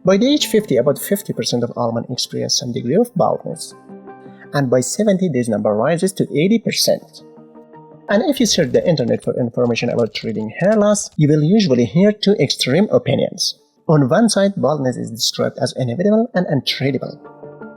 By the age 50, about 50% of all men experience some degree of baldness. And by 70, this number rises to 80%. And if you search the internet for information about treating hair loss, you will usually hear two extreme opinions. On one side, baldness is described as inevitable and untreatable.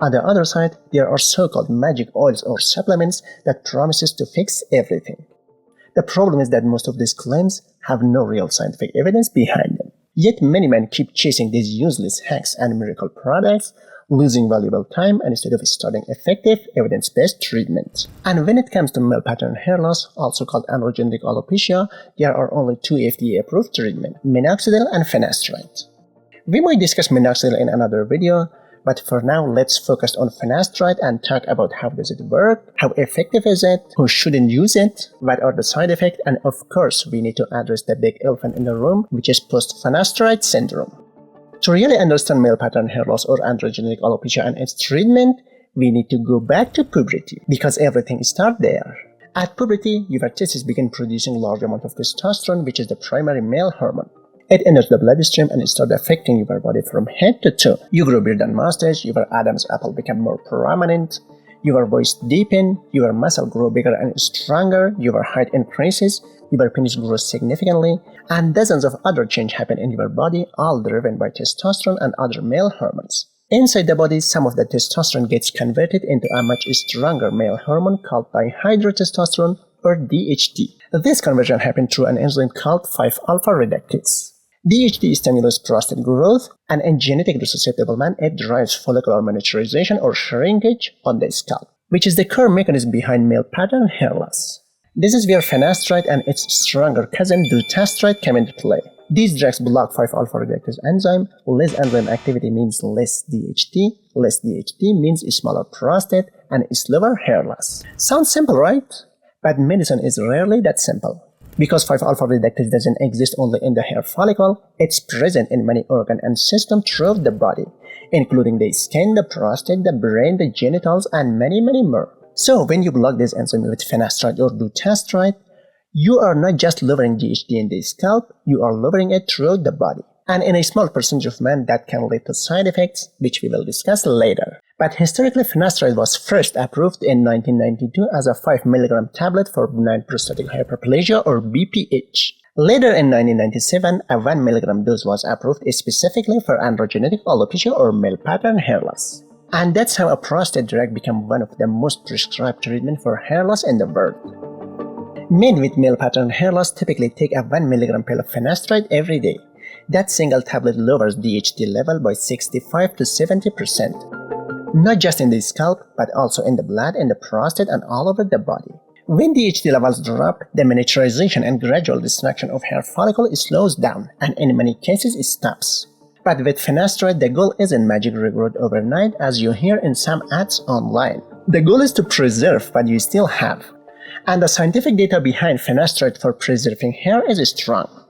On the other side, there are so-called magic oils or supplements that promises to fix everything. The problem is that most of these claims have no real scientific evidence behind them. Yet many men keep chasing these useless hacks and miracle products, losing valuable time instead of starting effective, evidence-based treatment. And when it comes to male pattern hair loss, also called androgenetic alopecia, there are only two FDA-approved treatments, minoxidil and finasteride. We might discuss minoxidil in another video, but for now, let's focus on finasteride and talk about how does it work, how effective is it, who shouldn't use it, what are the side effects, and of course, we need to address the big elephant in the room, which is post-finasteride syndrome. To really understand male pattern hair loss or androgenetic alopecia and its treatment, we need to go back to puberty, because everything starts there. At puberty, your testes begin producing large amount of testosterone, which is the primary male hormone. It enters the bloodstream and starts affecting your body from head to toe. You grow beard and mustache, your Adam's apple become more prominent, your voice deepens, your muscle grow bigger and stronger, your height increases, your penis grows significantly, and dozens of other changes happen in your body, all driven by testosterone and other male hormones. Inside the body, some of the testosterone gets converted into a much stronger male hormone called dihydrotestosterone or DHT. This conversion happens through an enzyme called 5-alpha reductase. DHT stimulates prostate growth, and in genetically susceptible men, it drives follicular miniaturization or shrinkage on the scalp, which is the core mechanism behind male pattern hair loss. This is where finasteride and its stronger cousin Dutasteride come into play. These drugs block 5-alpha reductase enzyme. Less enzyme activity means less DHT. Less DHT means smaller prostate and slower hair loss. Sounds simple, right? But medicine is rarely that simple. Because 5-alpha reductase doesn't exist only in the hair follicle, it's present in many organs and systems throughout the body, including the skin, the prostate, the brain, the genitals, and many more. So when you block this enzyme with finasteride or dutasteride, you are not just lowering DHT in the scalp, you are lowering it throughout the body. And in a small percentage of men, that can lead to side effects, which we will discuss later. But historically, finasteride was first approved in 1992 as a 5 mg tablet for benign prostatic hyperplasia or BPH. Later in 1997, a 1 mg dose was approved specifically for androgenetic alopecia or male pattern hair loss. And that's how a prostate drug became one of the most prescribed treatments for hair loss in the world. Men with male pattern hair loss typically take a 1 mg pill of finasteride every day. That single tablet lowers DHT level by 65 to 70%. Not just in the scalp, but also in the blood, in the prostate, and all over the body. When DHT levels drop, the miniaturization and gradual destruction of hair follicle slows down, and in many cases it stops. But with finasteride, the goal isn't magic regrowth overnight, as you hear in some ads online. The goal is to preserve what you still have. And the scientific data behind finasteride for preserving hair is strong.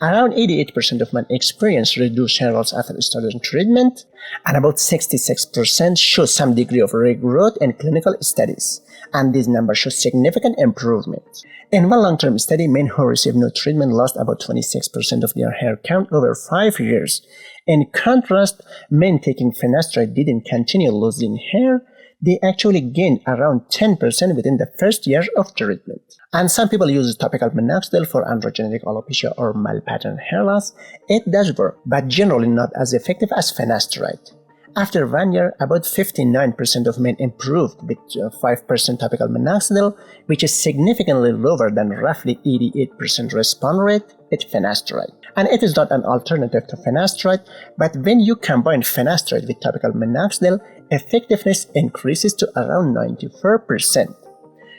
Around 88% of men experience reduced hair loss after starting treatment, and about 66% show some degree of regrowth in clinical studies, and these numbers show significant improvement. In one long-term study, men who received no treatment lost about 26% of their hair count over 5 years. In contrast, men taking finasteride didn't continue losing hair. They actually gained around 10% within the first year of treatment. And some people use topical minoxidil for androgenetic alopecia or male pattern hair loss. It does work, but generally not as effective as finasteride. After 1 year, about 59% of men improved with 5% topical minoxidil, which is significantly lower than roughly 88% response rate with finasteride. And it is not an alternative to finasteride, but when you combine finasteride with topical minoxidil, effectiveness increases to around 94%.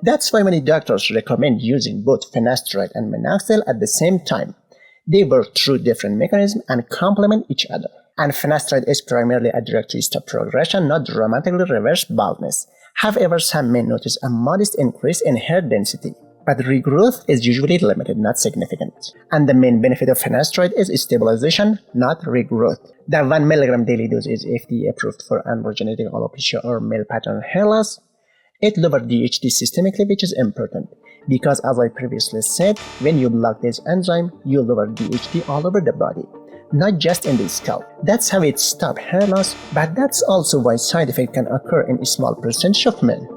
That's why many doctors recommend using both finasteride and minoxidil at the same time. They work through different mechanisms and complement each other. And finasteride is primarily a drug to stop progression, not dramatically reverse baldness. However, some may notice a modest increase in hair density. But regrowth is usually limited, not significant. And the main benefit of finasteride is stabilization, not regrowth. The 1 mg daily dose is FDA approved for androgenetic alopecia or male pattern hair loss. It lowers DHT systemically, which is important, because as I previously said, when you block this enzyme, you lower DHT all over the body. not just in the scalp. That's how it stops hair loss, but that's also why side effects can occur in a small percentage of men.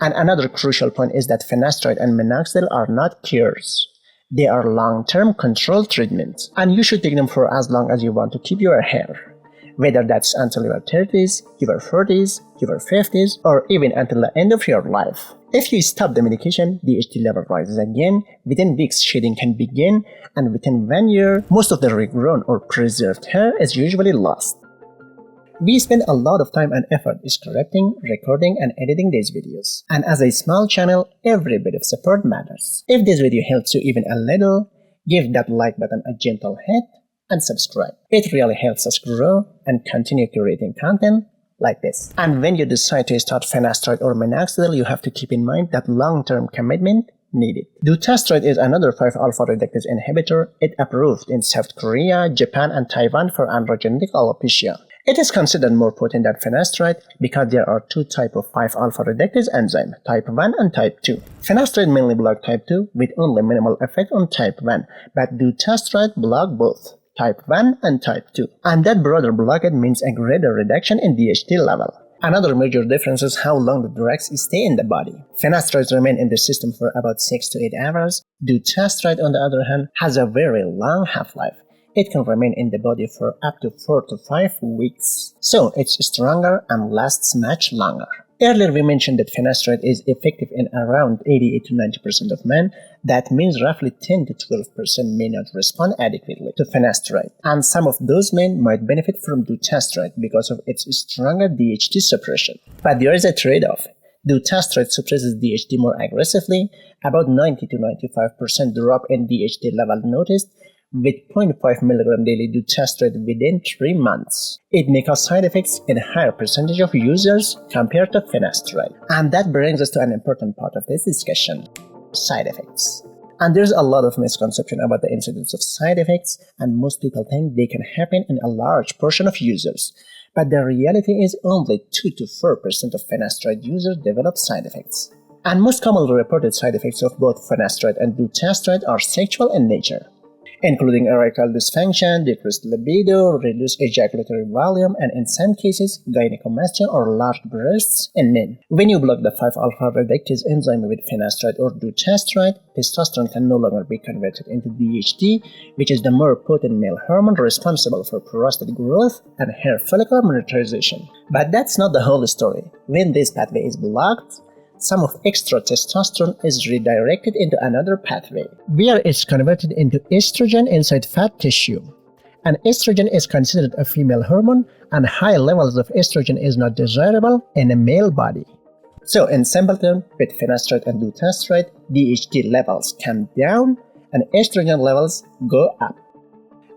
And another crucial point is that finasteride and minoxidil are not cures. They are long-term control treatments, and you should take them for as long as you want to keep your hair. Whether that's until your 30s, your 40s, your 50s, or even until the end of your life. If you stop the medication, DHT level rises again, within weeks shedding can begin, and within 1 year, most of the regrown or preserved hair is usually lost. We spend a lot of time and effort scripting, recording, and editing these videos. And as a small channel, every bit of support matters. If this video helps you even a little, give that like button a gentle hit and subscribe. It really helps us grow and continue creating content like this. And when you decide to start finasteride or minoxidil, you have to keep in mind that long-term commitment needed. Dutasteride is another 5-alpha reductase inhibitor. It approved in South Korea, Japan, and Taiwan for androgenetic alopecia. It is considered more potent than finasteride because there are two types of 5-alpha reductase enzyme, type 1 and type 2. Finasteride mainly blocks type 2 with only minimal effect on type 1, but dutasteride blocks both type 1 and type 2. And that broader blockade means a greater reduction in DHT level. Another major difference is how long the drugs stay in the body. Finasterides remain in the system for about 6 to 8 hours. Dutasteride, on the other hand, has a very long half-life. It can remain in the body for up to 4 to 5 weeks. So it's stronger and lasts much longer. Earlier we mentioned that finasteride is effective in around 88 to 90% of men. That means roughly 10 to 12% may not respond adequately to finasteride. And some of those men might benefit from dutasteride because of its stronger DHT suppression. But there is a trade-off. Dutasteride suppresses DHT more aggressively, about 90 to 95% drop in DHT level noticed, with 0.5 mg daily dutasteride within 3 months. It may cause side effects in a higher percentage of users compared to finasteride. And that brings us to an important part of this discussion: side effects. And there's a lot of misconception about the incidence of side effects, and most people think they can happen in a large portion of users. But the reality is only 2 to 4% of finasteride users develop side effects. And most commonly reported side effects of both finasteride and dutasteride are sexual in nature, including erectile dysfunction, decreased libido, reduced ejaculatory volume, and in some cases, gynecomastia or large breasts in men. When you block the 5-alpha reductase enzyme with finasteride or dutasteride, testosterone can no longer be converted into DHT, which is the more potent male hormone responsible for prostate growth and hair follicle miniaturization. But that's not the whole story. When this pathway is blocked, some of extra testosterone is redirected into another pathway, where it's converted into estrogen inside fat tissue. And estrogen is considered a female hormone, and high levels of estrogen is not desirable in a male body. So in simple terms, with finasteride and dutasteride, DHT levels come down and estrogen levels go up.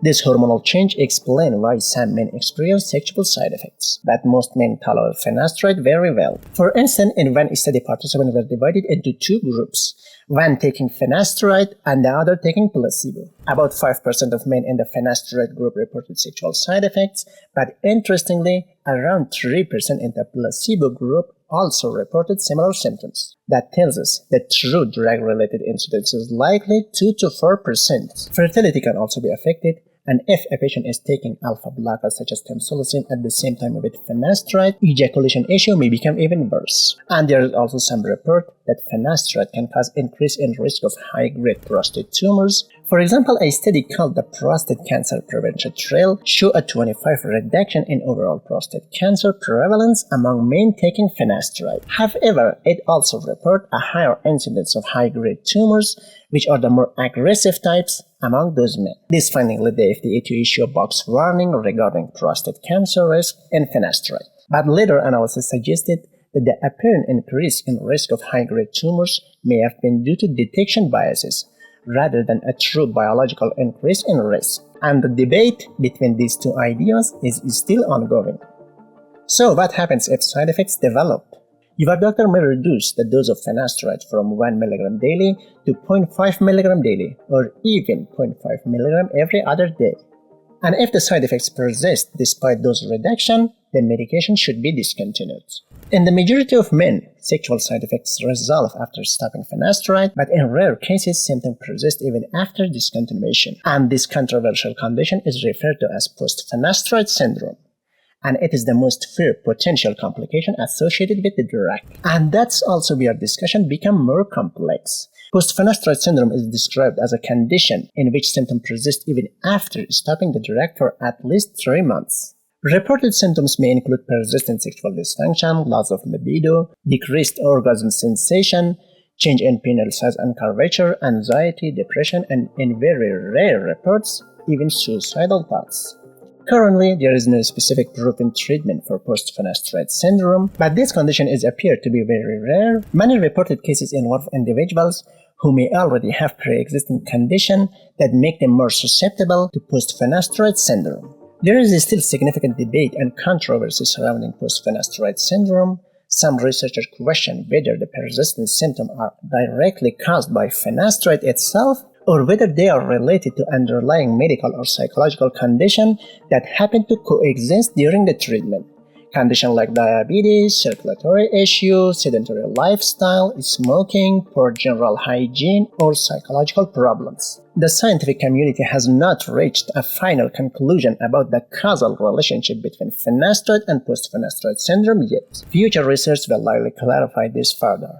This hormonal change explains why some men experience sexual side effects, but most men tolerate finasteride very well. For instance, in one study, participants were divided into 2 groups, one taking finasteride and the other taking placebo. About 5% of men in the finasteride group reported sexual side effects, but interestingly, around 3% in the placebo group also reported similar symptoms. That tells us that true drug-related incidence is likely 2 to 4%. Fertility can also be affected, and if a patient is taking alpha blockers such as tamsulosin at the same time with finasteride, ejaculation issue may become even worse. And there is also some report that finasteride can cause increase in risk of high-grade prostate tumors. For example, a study called the Prostate Cancer Prevention Trial showed a 25% reduction in overall prostate cancer prevalence among men taking finasteride. However, it also reported a higher incidence of high-grade tumors, which are the more aggressive types among those men. This finding led the FDA to issue a box warning regarding prostate cancer risk in finasteride. But later analysis suggested that the apparent increase in risk of high-grade tumors may have been due to detection biases, rather than a true biological increase in risk. And the debate between these two ideas is still ongoing. So what happens if side effects develop? Your doctor may reduce the dose of finasteride from 1 mg daily to 0.5 mg daily, or even 0.5 mg every other day. And if the side effects persist despite dose reduction, the medication should be discontinued. In the majority of men, sexual side effects resolve after stopping finasteride, but in rare cases, symptoms persist even after discontinuation. And this controversial condition is referred to as post-finasteride syndrome. And it is the most feared potential complication associated with the drug. And that's also where discussion becomes more complex. Post-finasteride syndrome is described as a condition in which symptoms persist even after stopping the drug for at least 3 months. Reported symptoms may include persistent sexual dysfunction, loss of libido, decreased orgasm sensation, change in penile size and curvature, anxiety, depression, and in very rare reports, even suicidal thoughts. Currently, there is no specific proven treatment for post-finasteride syndrome, but this condition is appeared to be very rare. Many reported cases involve individuals who may already have pre-existing condition that make them more susceptible to post-finasteride syndrome. There is still significant debate and controversy surrounding post-finasteride syndrome. Some researchers question whether the persistent symptoms are directly caused by finasteride itself, or whether they are related to underlying medical or psychological conditions that happen to coexist during the treatment. Conditions like diabetes, circulatory issues, sedentary lifestyle, smoking, poor general hygiene, or psychological problems. The scientific community has not reached a final conclusion about the causal relationship between finasteride and post-finasteride syndrome yet. Future research will likely clarify this further.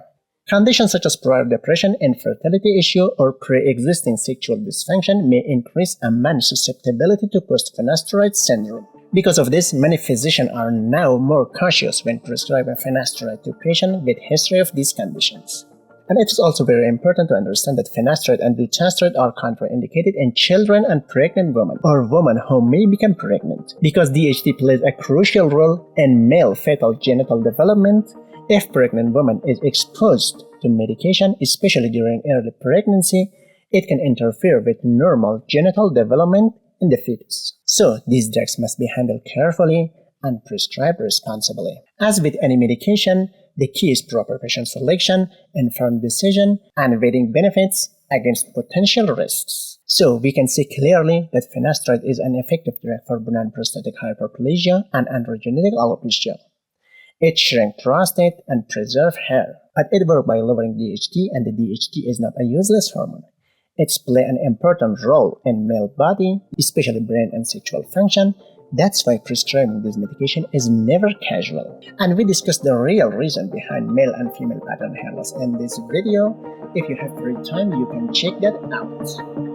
Conditions such as prior depression, infertility issue, or pre-existing sexual dysfunction may increase a man's susceptibility to post-finasteride syndrome. Because of this, many physicians are now more cautious when prescribing finasteride to patients with history of these conditions. And it is also very important to understand that finasteride and dutasteride are contraindicated in children and pregnant women, or women who may become pregnant. Because DHT plays a crucial role in male fetal genital development, if pregnant woman is exposed to medication, especially during early pregnancy, it can interfere with normal genital development in the fetus. So, these drugs must be handled carefully and prescribed responsibly. As with any medication, the key is proper patient selection, informed decision, and weighing benefits against potential risks. So, we can see clearly that finasteride is an effective drug for benign prostatic hyperplasia and androgenetic alopecia. It shrinks prostate and preserves hair, but it works by lowering DHT, and the DHT is not a useless hormone. It's play an important role in male body, especially brain and sexual function. That's why prescribing this medication is never casual. And we discussed the real reason behind male and female pattern hair loss in this video. If you have free time, you can check that out.